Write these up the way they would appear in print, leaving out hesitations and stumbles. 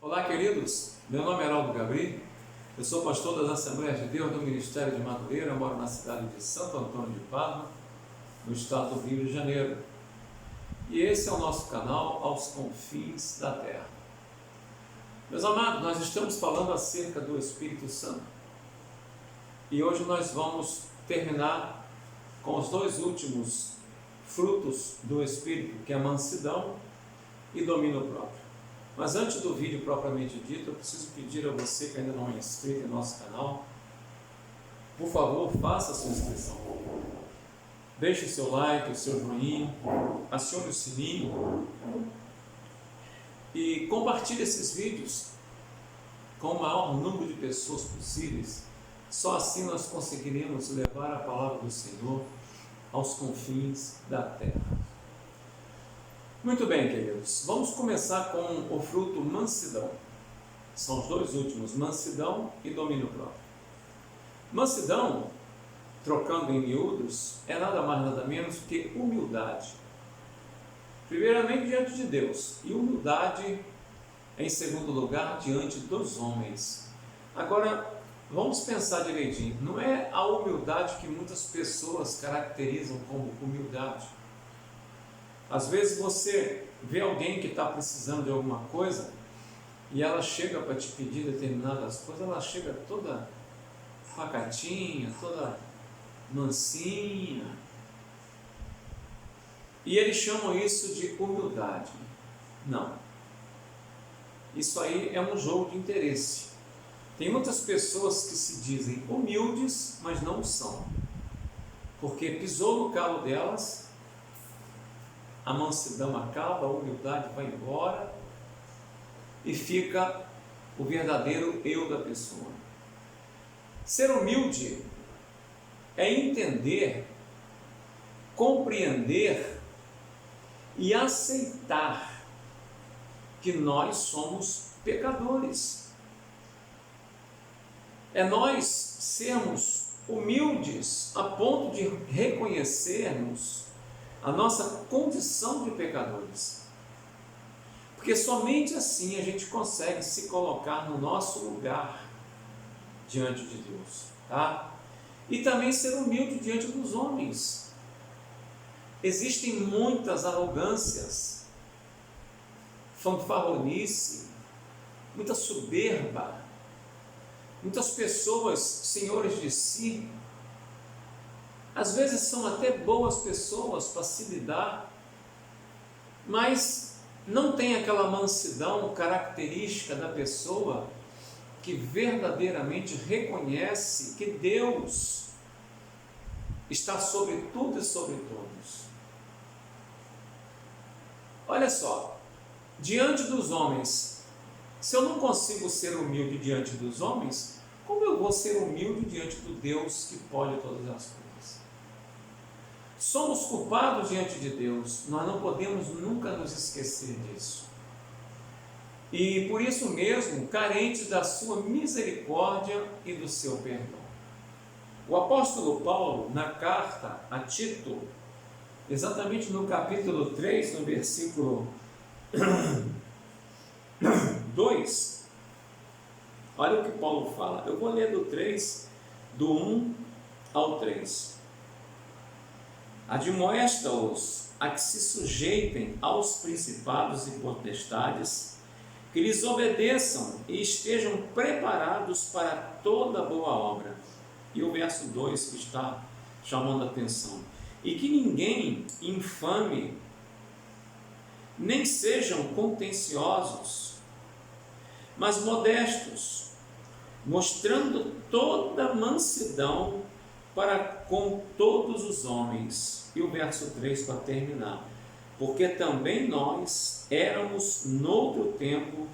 Olá, queridos. Meu nome é Heraldo Gabri. Eu sou pastor das Assembleias de Deus do Ministério de Madureira. Moro na cidade de Santo Antônio de Pádua, no estado do Rio de Janeiro. E esse é o nosso canal Aos Confins da Terra. Meus amados, nós estamos falando acerca do Espírito Santo. E hoje nós vamos terminar com os dois últimos frutos do Espírito, que é a mansidão e domínio próprio. Mas antes do vídeo propriamente dito, eu preciso pedir a você que ainda não é inscrito em nosso canal, por favor, faça a sua inscrição. Deixe o seu like, o seu joinha, acione o sininho e compartilhe esses vídeos com o maior número de pessoas possíveis. Só assim nós conseguiremos levar a palavra do Senhor aos confins da terra. Muito bem, queridos, vamos começar com o fruto mansidão. São os dois últimos, mansidão e domínio próprio. Mansidão, trocando em miúdos, é nada mais nada menos que humildade. Primeiramente diante de Deus, e humildade em segundo lugar diante dos homens. Agora, vamos pensar direitinho, não é a humildade que muitas pessoas caracterizam como humildade. Às vezes você vê alguém que está precisando de alguma coisa e ela chega para te pedir determinadas coisas, ela chega toda pacatinha, toda mansinha. E eles chamam isso de humildade. Não. Isso aí é um jogo de interesse. Tem muitas pessoas que se dizem humildes, mas não são. Porque pisou no calo delas, a mansidão acaba, a humildade vai embora e fica o verdadeiro eu da pessoa. Ser humilde é entender, compreender e aceitar que nós somos pecadores. É nós sermos humildes a ponto de reconhecermos a nossa condição de pecadores. Porque somente assim a gente consegue se colocar no nosso lugar diante de Deus, tá? E também ser humilde diante dos homens. Existem muitas arrogâncias, fanfarronice, muita soberba, muitas pessoas senhores de si. Às vezes são até boas pessoas para se lidar, mas não tem aquela mansidão característica da pessoa que verdadeiramente reconhece que Deus está sobre tudo e sobre todos. Olha só, diante dos homens, se eu não consigo ser humilde diante dos homens, como eu vou ser humilde diante do Deus que pode todas as coisas? Somos culpados diante de Deus, nós não podemos nunca nos esquecer disso. E por isso mesmo, carentes da sua misericórdia e do seu perdão. O apóstolo Paulo, na carta a Tito, exatamente no capítulo 3, no versículo 2, olha o que Paulo fala. Eu vou ler do 3, do 1 ao 3. Admoesta-os a que se sujeitem aos principados e potestades, que lhes obedeçam e estejam preparados para toda boa obra. E o verso 2 que está chamando a atenção. E que ninguém infame, nem sejam contenciosos, mas modestos, mostrando toda mansidão para com todos os homens. E o verso 3 para terminar. Porque também nós éramos noutro tempo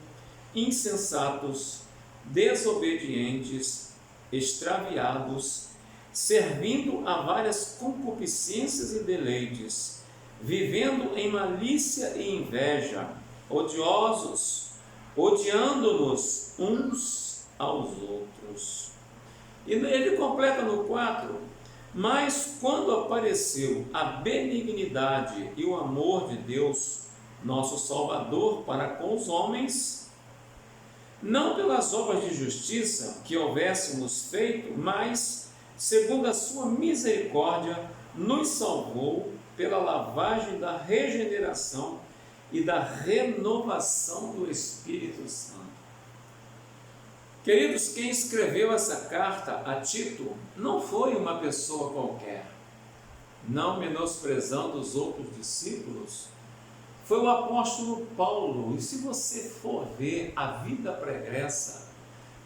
insensatos, desobedientes, extraviados, servindo a várias concupiscências e deleites, vivendo em malícia e inveja, odiosos, odiando-nos uns aos outros. E ele completa no 4, mas quando apareceu a benignidade e o amor de Deus, nosso Salvador, para com os homens, não pelas obras de justiça que houvéssemos feito, mas, segundo a sua misericórdia, nos salvou pela lavagem da regeneração e da renovação do Espírito Santo. Queridos, quem escreveu essa carta a Tito não foi uma pessoa qualquer, não menosprezando os outros discípulos, foi o apóstolo Paulo. E se você for ver a vida pregressa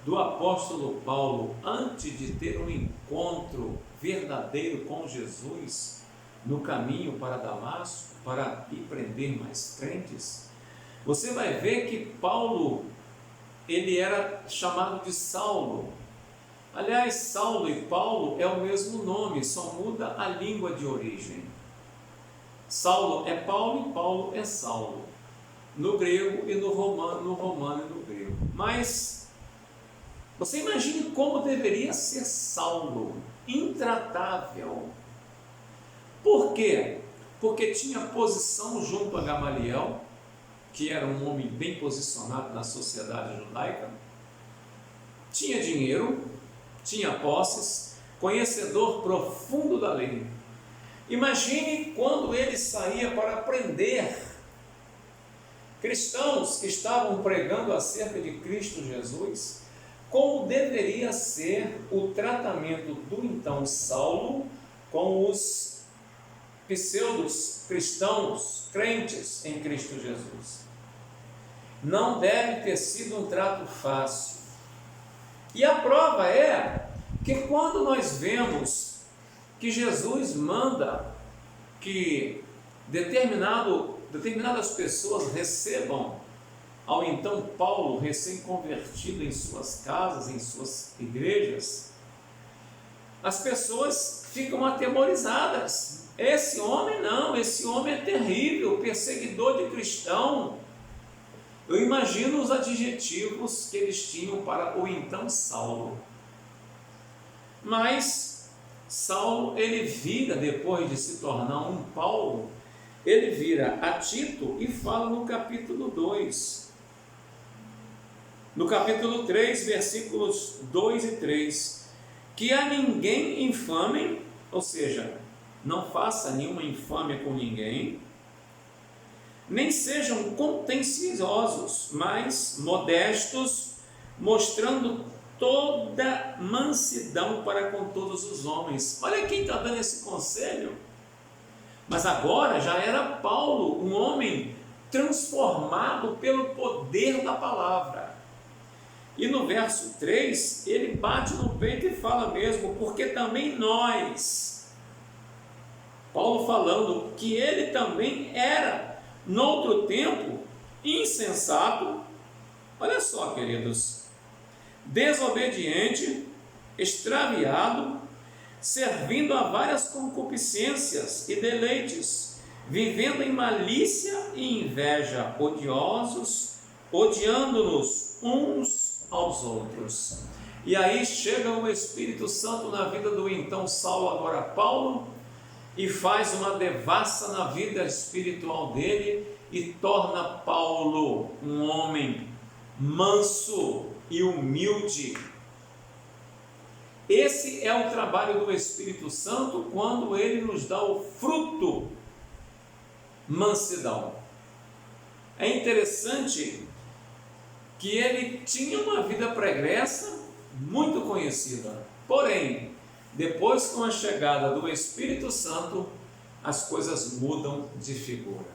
do apóstolo Paulo antes de ter um encontro verdadeiro com Jesus no caminho para Damasco, para ir prender mais crentes, você vai ver que Paulo, ele era chamado de Saulo. Aliás, Saulo e Paulo é o mesmo nome, só muda a língua de origem. Saulo é Paulo e Paulo é Saulo, no grego e no romano e no grego. Mas você imagine como deveria ser Saulo, intratável. Por quê? Porque tinha posição junto a Gamaliel, que era um homem bem posicionado na sociedade judaica, tinha dinheiro, tinha posses, conhecedor profundo da lei. Imagine quando ele saía para prender cristãos que estavam pregando acerca de Cristo Jesus, como deveria ser o tratamento do então Saulo com os pseudos cristãos, crentes em Cristo Jesus. Não deve ter sido um trato fácil. E a prova é que quando nós vemos que Jesus manda que determinadas pessoas recebam ao então Paulo recém-convertido em suas casas, em suas igrejas, as pessoas ficam atemorizadas. Esse homem não, esse homem é terrível, perseguidor de cristão. Eu imagino os adjetivos que eles tinham para o então Saulo. Mas Saulo, ele vira, depois de se tornar um Paulo, ele vira a Tito e fala no capítulo 2. No capítulo 3, versículos 2 e 3, que a ninguém infamem, ou seja, não faça nenhuma infâmia com ninguém, nem sejam contenciosos, mas modestos, mostrando toda mansidão para com todos os homens. Olha quem está dando esse conselho. Mas agora já era Paulo, um homem transformado pelo poder da palavra. E no verso 3, ele bate no peito e fala mesmo, porque também nós, Paulo falando que ele também era, noutro tempo, insensato, olha só, queridos, desobediente, extraviado, servindo a várias concupiscências e deleites, vivendo em malícia e inveja, odiosos, odiando-nos uns aos outros. E aí chega o Espírito Santo na vida do então Saulo, agora Paulo, e faz uma devassa na vida espiritual dele e torna Paulo um homem manso e humilde. Esse é o trabalho do Espírito Santo quando ele nos dá o fruto, mansidão. É interessante que ele tinha uma vida pregressa muito conhecida, porém, depois com a chegada do Espírito Santo, as coisas mudam de figura.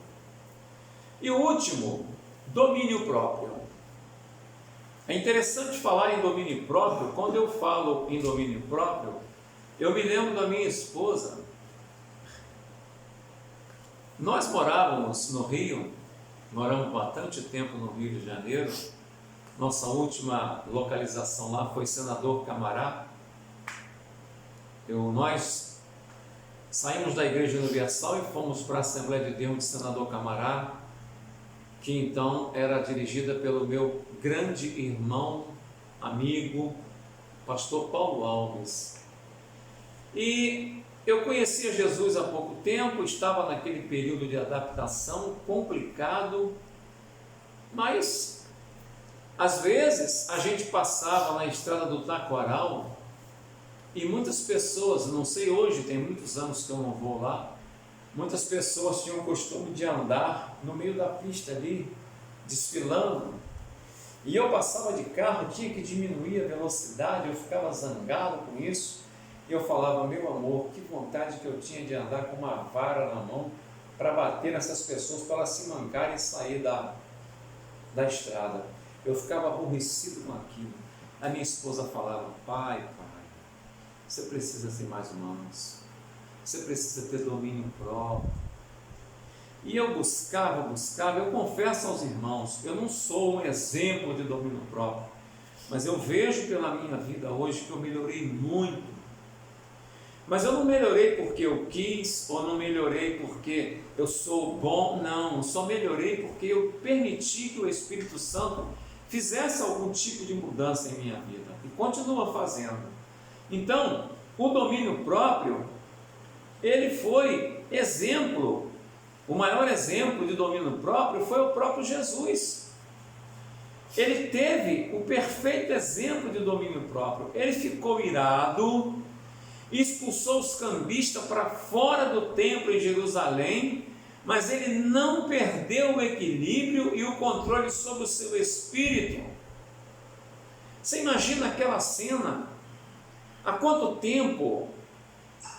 E o último, domínio próprio. É interessante falar em domínio próprio. Quando eu falo em domínio próprio, eu me lembro da minha esposa. Nós morávamos no Rio, moramos bastante tempo no Rio de Janeiro. Nossa última localização lá foi Senador Camará. Nós saímos da Igreja Universal e fomos para a Assembleia de Deus de Senador Camará, que então era dirigida pelo meu grande irmão, amigo, pastor Paulo Alves. E eu conhecia Jesus há pouco tempo, estava naquele período de adaptação complicado, mas Às vezes a gente passava na estrada do Taquaral e muitas pessoas, não sei hoje, tem muitos anos que eu não vou lá, muitas pessoas tinham o costume de andar no meio da pista ali, desfilando, e eu passava de carro, tinha que diminuir a velocidade, eu ficava zangado com isso, e eu falava, meu amor, que vontade que eu tinha de andar com uma vara na mão para bater nessas pessoas, para elas se mancarem e sair da estrada. Eu ficava aborrecido com aquilo. A minha esposa falava, pai, você precisa ser mais manso, você precisa ter domínio próprio. E eu buscava, eu confesso aos irmãos, eu não sou um exemplo de domínio próprio, mas eu vejo pela minha vida hoje que eu melhorei muito. Mas eu não melhorei porque eu quis, ou não melhorei porque eu sou bom, não, só melhorei porque eu permiti que o Espírito Santo fizesse algum tipo de mudança em minha vida, e continua fazendo. Então, o domínio próprio, ele foi exemplo, o maior exemplo de domínio próprio foi o próprio Jesus. Ele teve o perfeito exemplo de domínio próprio. Ele ficou irado, expulsou os cambistas para fora do templo em Jerusalém, mas ele não perdeu o equilíbrio e o controle sobre o seu espírito. Você imagina aquela cena? Há quanto tempo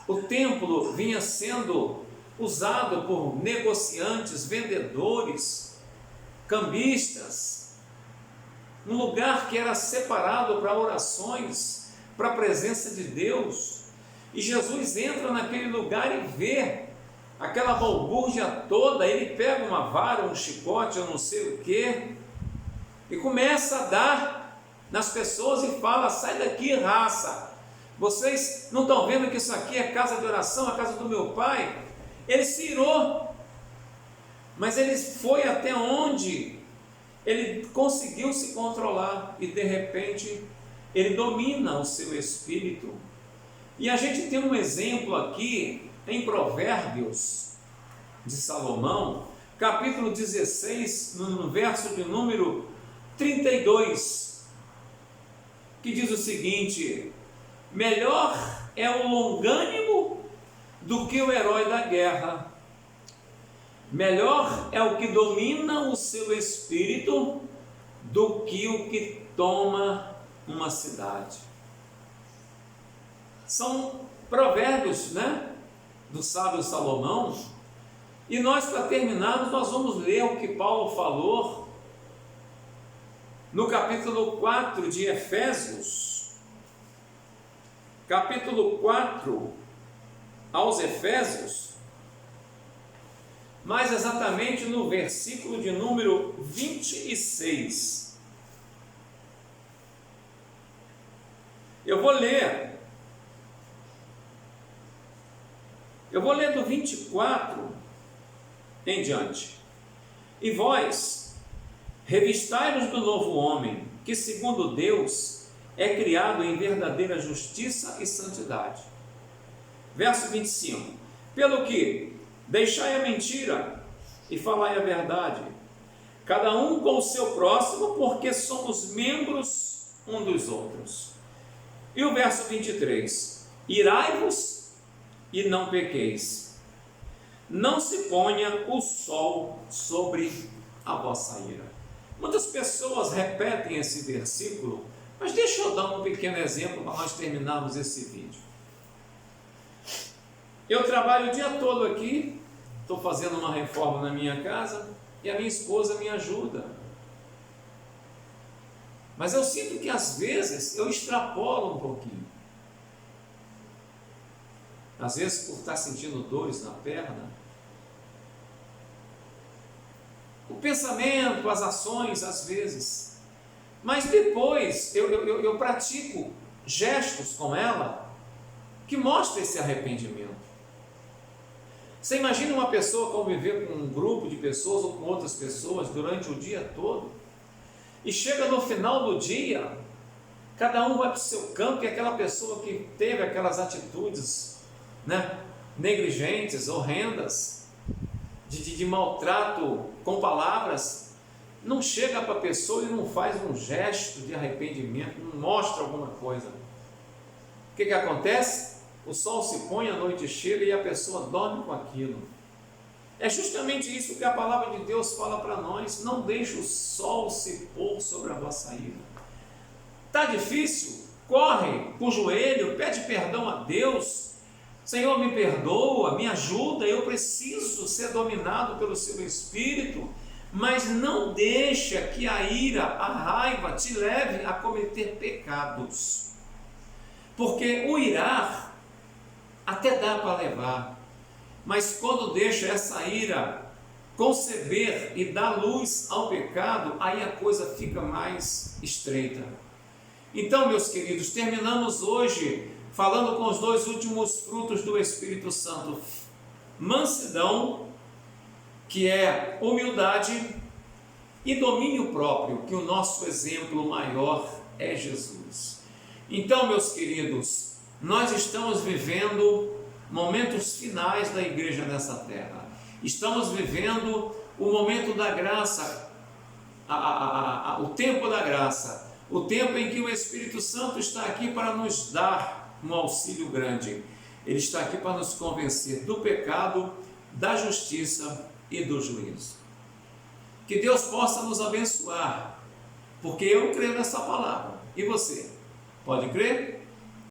o templo vinha sendo usado por negociantes, vendedores, cambistas, um lugar que era separado para orações, para a presença de Deus, e Jesus entra naquele lugar e vê aquela balbúrdia toda. Ele pega uma vara, um chicote, eu não sei o que, e começa a dar nas pessoas e fala, sai daqui, raça, vocês não estão vendo que isso aqui é casa de oração, a casa do meu pai? Ele se irou, mas ele foi até onde ele conseguiu se controlar, e de repente ele domina o seu espírito. E a gente tem um exemplo aqui em Provérbios de Salomão, capítulo 16, no verso de número 32, que diz o seguinte: melhor é o longânimo do que o herói da guerra, melhor é o que domina o seu espírito do que o que toma uma cidade. São provérbios, do sábio Salomão. E nós, para terminarmos, nós vamos ler o que Paulo falou no capítulo 4 de Efésios, capítulo 4 aos Efésios, mais exatamente no versículo de número 26. Eu vou ler do 24 em diante. E vós, revistai-vos do novo homem, que segundo Deus é criado em verdadeira justiça e santidade. Verso 25. Pelo que, deixai a mentira e falai a verdade, cada um com o seu próximo, porque somos membros um dos outros. E o verso 23. Irai-vos e não pequeis. Não se ponha o sol sobre a vossa ira. Muitas pessoas repetem esse versículo, mas deixa eu dar um pequeno exemplo para nós terminarmos esse vídeo. Eu trabalho o dia todo aqui, estou fazendo uma reforma na minha casa e a minha esposa me ajuda. Mas eu sinto que às vezes eu extrapolo um pouquinho. Às vezes por estar sentindo dores na perna. O pensamento, as ações, às vezes. Mas depois eu pratico gestos com ela que mostram esse arrependimento. Você imagina uma pessoa conviver com um grupo de pessoas ou com outras pessoas durante o dia todo, e chega no final do dia, cada um vai para o seu campo, e aquela pessoa que teve aquelas atitudes negligentes, horrendas, de maltrato com palavras, não chega para a pessoa e não faz um gesto de arrependimento, não mostra alguma coisa. O que acontece? O sol se põe, a noite chega e a pessoa dorme com aquilo. É justamente isso que a palavra de Deus fala para nós: não deixe o sol se pôr sobre a vossa ira. Está difícil? Corre para o joelho, pede perdão a Deus. Senhor, me perdoa, me ajuda, eu preciso ser dominado pelo seu Espírito. Mas não deixa que a ira, a raiva te leve a cometer pecados. Porque o irar até dá para levar, mas quando deixa essa ira conceber e dar luz ao pecado, aí a coisa fica mais estreita. Então, meus queridos, terminamos hoje falando com os dois últimos frutos do Espírito Santo: mansidão, que é humildade, e domínio próprio, que o nosso exemplo maior é Jesus. Então, meus queridos, nós estamos vivendo momentos finais da igreja nessa terra. Estamos vivendo o momento da graça, o tempo da graça, o tempo em que o Espírito Santo está aqui para nos dar um auxílio grande. Ele está aqui para nos convencer do pecado, da justiça e do juízo. Que Deus possa nos abençoar, porque eu creio nessa palavra. E você? Pode crer?